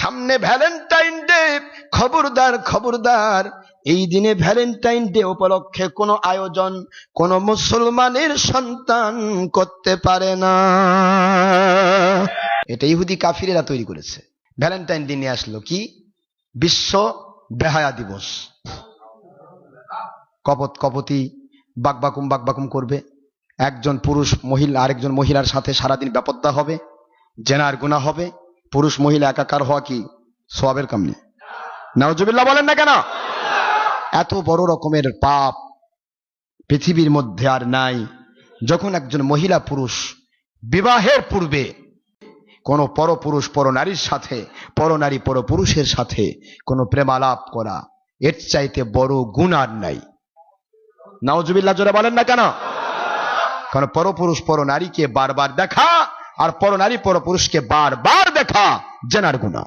সামনে Valentine day, খবরদার খবরদার, এই দিনে ভ্যালেন্টাইন ডে উপলক্ষে কোনো আয়োজন কোন মুসলমানের সন্তান করতে পারে না। এটা ইহুদি কাফিরেরা তৈরি করেছে। ভ্যালেন্টাইন ডে নিয়ে আসলো কি? বিশ্ব বেহায়া দিবস। কপত কপতি বাকবাকুম করবে, একজন পুরুষ মহিলা আরেকজন মহিলার সাথে সারাদিন বেপত্তা হবে, জেনার গুনাহ হবে, পুরুষ মহিলা একাকার হওয়া কি সওয়াবের কাম নেই? নাউজুবিল্লাহ বলেন না কেন? এত বড় রকমের পাপ পৃথিবীর মধ্যে আর নাই। যখন একজন মহিলা পুরুষ বিবাহের পূর্বে কোন পরপুরুষ পরনারীর সাথে, পরনারী পরপুরুষের সাথে কোন প্রেমালাপ করা, এর চাইতে বড় গুনাহ আর নাই। নাউজুবিল্লাহ জোরে বলেন না কেন? কারণ পরপুরুষ পরনারীকে বারবার দেখা আর পরনারী পরপুরুষকে বারবার দেখা জেনার গুনাহ।